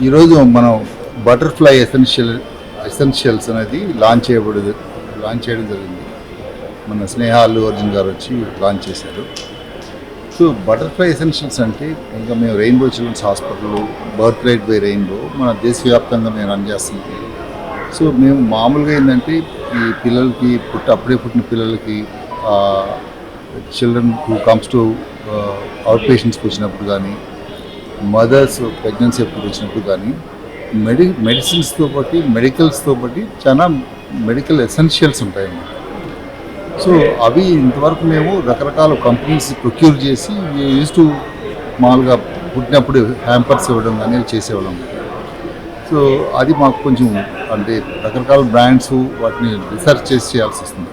ఈరోజు మనం butterfly essentials అనేది లాంచ్ చేయడం జరిగింది. మన స్నేహ అల్లు అర్జున్ గారు వచ్చి లాంచ్ చేశారు. సో బటర్ఫ్లై ఎసెన్షియల్స్ అంటే ఇంకా మేము Rainbow children's hospital, birth right by Rainbow మన దేశవ్యాప్తంగా మేము రన్ చేస్తున్నాం. సో మేము మామూలుగా ఏంటంటే ఈ పిల్లలకి అప్పుడే పుట్టిన పిల్లలకి children who comes to out పేషెంట్స్కి వచ్చినప్పుడు కానీ, మదర్స్ ప్రెగ్నెన్సీ ఎప్పుడు వచ్చినప్పుడు కానీ మెడిసిన్స్తో పాటు మెడికల్స్తో పాటు చాలా మెడికల్ ఎసెన్షియల్స్ ఉంటాయన్నమాట. సో అవి ఇంతవరకు మేము రకరకాల కంపెనీస్ ప్రొక్యూర్ చేసి యూజ్ టు మామూలుగా పుట్టినప్పుడు హ్యాంపర్స్ ఇవ్వడం అనేది చేసేవాళ్ళం. సో అది మాకు కొంచెం అంటే రకరకాల బ్రాండ్స్ వాటిని రీసెర్చ్ చేయాల్సి వస్తుంది.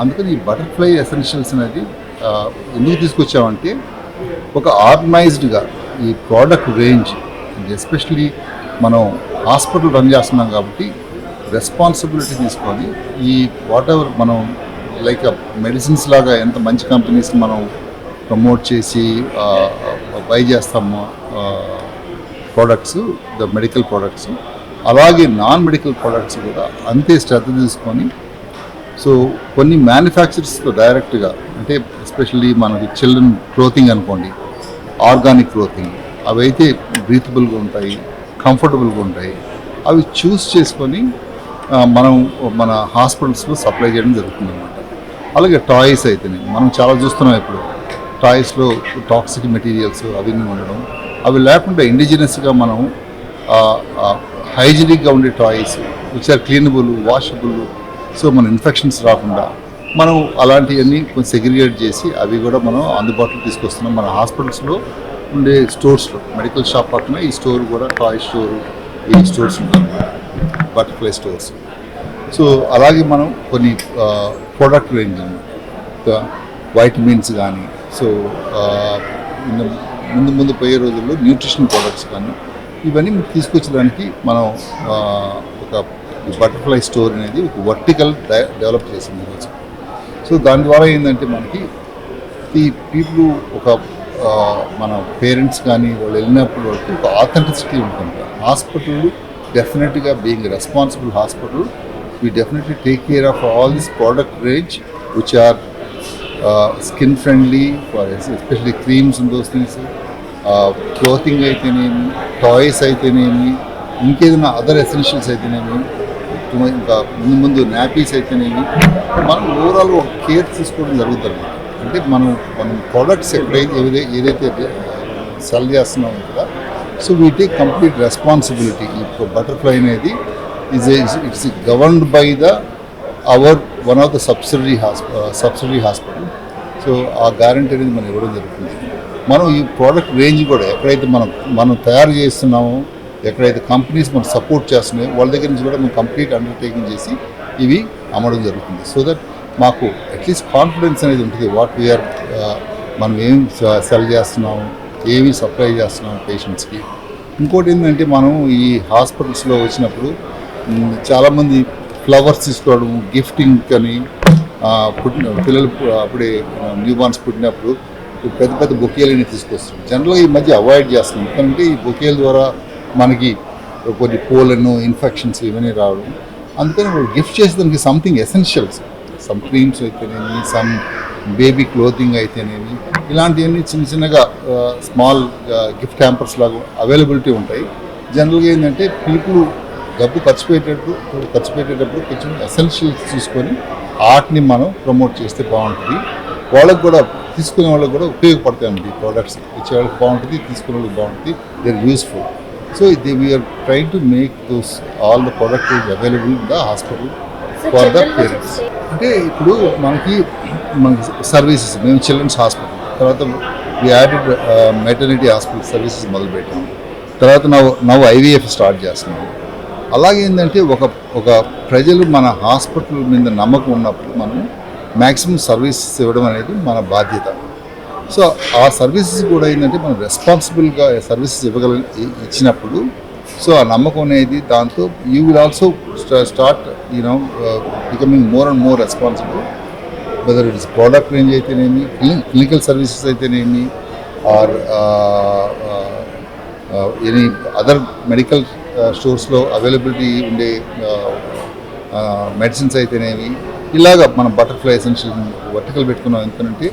అందుకని ఈ బటర్ఫ్లై ఎసెన్షియల్స్ అనేది ఎందుకు తీసుకొచ్చామంటే ఒక ఆర్గనైజ్డ్గా ఈ ప్రోడక్ట్ రేంజ్, ఎస్పెషలీ మనం హాస్పిటల్ రన్ చేస్తున్నాం కాబట్టి రెస్పాన్సిబిలిటీ తీసుకొని ఈ వాట్ ఎవర్ మనం లైక్ మెడిసిన్స్ లాగా ఎంత మంచి కంపెనీస్ మనం ప్రమోట్ చేసి బై చేస్తాము ప్రోడక్ట్స్, ద మెడికల్ ప్రోడక్ట్స్, అలాగే నాన్ మెడికల్ ప్రోడక్ట్స్ కూడా అంతే శ్రద్ధ తీసుకొని సో కొన్ని మ్యానుఫ్యాక్చరర్స్తో డైరెక్ట్గా అంటే ఎస్పెషల్లీ మనకి చిల్డ్రన్ క్లోతింగ్ అనుకోండి, ఆర్గానిక్ క్లోతింగ్, అవి అయితే బ్రీతబుల్గా ఉంటాయి, కంఫర్టబుల్గా ఉంటాయి. అవి చూస్ చేసుకొని మనం మన హాస్పిటల్స్లో సప్లై చేయడం జరుగుతుంది అన్నమాట. అలాగే టాయ్స్ అయితేనే మనం చాలా చూస్తున్నాం ఇప్పుడు టాయ్స్లో టాక్సిక్ మెటీరియల్స్ అవన్నీ ఉండడం, అవి లేకుండా ఇండిజినస్గా మనం హైజీనిక్గా ఉండే toys which are cleanable, washable, so మన ఇన్ఫెక్షన్స్ రాకుండా మనం అలాంటివన్నీ కొంచెం సెగ్రిగేట్ చేసి అవి కూడా మనం అందుబాటులో తీసుకొస్తున్నాం. మన హాస్పిటల్స్లో ఉండే స్టోర్స్లో మెడికల్ షాప్ పక్కన ఈ స్టోర్ కూడా టాయ్ స్టోర్, ఈ స్టోర్స్ ఉంటాయి, బటర్ఫ్లై స్టోర్స్. సో అలాగే మనం కొన్ని ప్రోడక్ట్ రేంజ్ అన్నమాట, వైటమిన్స్ కానీ, సో ముందు పోయే రోజుల్లో న్యూట్రిషన్ ప్రోడక్ట్స్ కానీ ఇవన్నీ తీసుకొచ్చడానికి మనం ఒక బటర్ఫ్లై స్టోర్ అనేది ఒక వర్టికల్ డెవలప్ చేసింది ఈరోజు. సో దాని ద్వారా ఏంటంటే మనకి ఈ పీపుల్ ఒక మన పేరెంట్స్ కానీ వాళ్ళు వెళ్ళినప్పుడు వరకు ఒక ఆథెంటిసిటీ ఉంటుంది. హాస్పిటల్ డెఫినెట్గా being responsible hospital, we definitely take care of all this product range which are skin friendly for especially creams and those things, clothing అయితేనేమి, టాయ్స్ అయితేనేమి, ఇంకేదైనా అదర్ ఎసెన్షియల్స్ అయితేనేమి, ఇంకా ముందు నాపీస్ అయితేనేమి, మనం ఓవరాల్ ఒక కేర్ తీసుకోవడం జరుగుతుంది. అంటే మనం ప్రోడక్ట్స్ ఏదైతే సెల్ చేస్తున్నామో కదా, so we take complete responsibility. ఈ బటర్ఫ్లై అనేది it's governed by one of the subsidiary hospital. So ఆ గ్యారంటీ అనేది మనం ఇవ్వడం జరుగుతుంది. మనం ఈ ప్రోడక్ట్ రేంజ్ కూడా ఎక్కడైతే మనం తయారు చేస్తున్నామో, ఎక్కడైతే కంపెనీస్ మనం సపోర్ట్ చేస్తున్నాయో వాళ్ళ దగ్గర నుంచి కూడా మనం కంప్లీట్ అండర్టేకింగ్ చేసి ఇవి అమ్మడం జరుగుతుంది. సో దట్ మాకు అట్లీస్ట్ కాన్ఫిడెన్స్ అనేది ఉంటుంది వాట్ వీఆర్, మనం ఏం సెల్ చేస్తున్నాము, ఏమి సప్లై చేస్తున్నాము పేషెంట్స్కి. ఇంకోటి ఏంటంటే మనం ఈ హాస్పిటల్స్లో వచ్చినప్పుడు చాలామంది ఫ్లవర్స్ తీసుకోవడం, గిఫ్టింగ్ అని, పిల్లలు అప్పుడే న్యూ బార్న్స్ పుట్టినప్పుడు పెద్ద పెద్ద బొకేలని తీసుకొస్తున్నాం. జనరల్గా ఈ మధ్య అవాయిడ్ చేస్తున్నాం, ఎందుకంటే ఈ బొకేల ద్వారా మనకి కొన్ని పోలన్ ఇన్ఫెక్షన్స్ ఇవన్నీ రావడం. అందుకని గిఫ్ట్ చేసేదానికి సంథింగ్ ఎసెన్షియల్స్, సమ్ క్రీమ్స్ అయితేనేమి, సమ్ బేబీ క్లోతింగ్ అయితేనేమి, ఇలాంటివన్నీ చిన్నగా స్మాల్ గిఫ్ట్ హ్యాంపర్స్ లాగా అవైలబిలిటీ ఉంటాయి. జనరల్గా ఏంటంటే పీపుల్ డబ్బు ఖర్చు పెట్టేటప్పుడు కొంచెం ఎసెన్షియల్స్ తీసుకొని ఆర్ట్ని మనం ప్రమోట్ చేస్తే బాగుంటుంది. వాళ్ళకు కూడా తీసుకునే వాళ్ళకి కూడా ఉపయోగపడతాయండి. ప్రోడక్ట్స్ ఇచ్చే వాళ్ళకి బాగుంటుంది, తీసుకునే వాళ్ళకి బాగుంటుంది, they are useful. So we're trying to make those all the product is available in the hospital for the parents. అంటే ఇప్పుడు మనకి సర్వీసెస్, మేము చిల్డ్రన్స్ హాస్పిటల్, తర్వాత we added maternity hospital services మొదలుపెట్టాము. తర్వాత నవ్వు ఐవీఎఫ్ స్టార్ట్ చేస్తున్నాము. అలాగే ఏంటంటే ఒక ప్రజలు మన హాస్పిటల్ మీద నమ్మకం ఉన్నప్పుడు మనం మ్యాక్సిమం సర్వీసెస్ ఇవ్వడం అనేది మన బాధ్యత. సో ఆ సర్వీసెస్ కూడా ఏంటంటే మనం రెస్పాన్సిబుల్గా సర్వీసెస్ ఇచ్చినప్పుడు సో ఆ నమ్మకం అనేది, దాంతో you will also start becoming more and more responsible, whether it's product range అయితేనేమి, క్లినికల్ సర్వీసెస్ అయితేనేమి, ఆర్ ఎనీ అదర్ మెడికల్ స్టోర్స్లో అవైలబిలిటీ ఉండే మెడిసిన్స్ అయితేనేవి ఇలాగ మనం బటర్ఫ్లై ఎసెన్షియల్ వర్టికల్ పెట్టుకున్నాం. ఎందుకంటే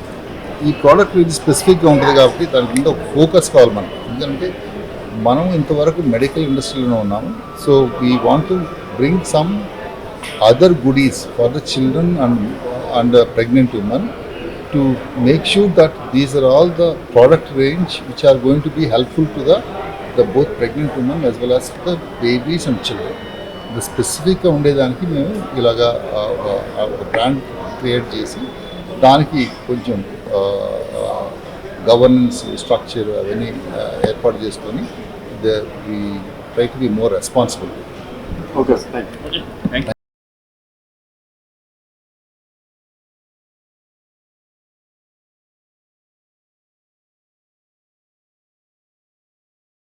ఈ ప్రోడక్ట్ ఇది స్పెసిఫిక్గా ఉంటుంది కాబట్టి దాని మీద ఒక ఫోకస్ కావాలి మనకు. ఎందుకంటే మనం ఇంతవరకు మెడికల్ ఇండస్ట్రీలోనే ఉన్నాము. So we want to bring some other goodies for the children and pregnant women to make sure that these are all the product range which are going to be helpful to the both pregnant women as well as the babies and children. The స్పెసిఫిక్గా ఉండేదానికి మేము ఇలాగా ఒక brand create చేసి దానికి కొంచెం governance structure అవన్నీ ఏర్పాటు చేసుకొని we try to be more responsible. Okay, thank you.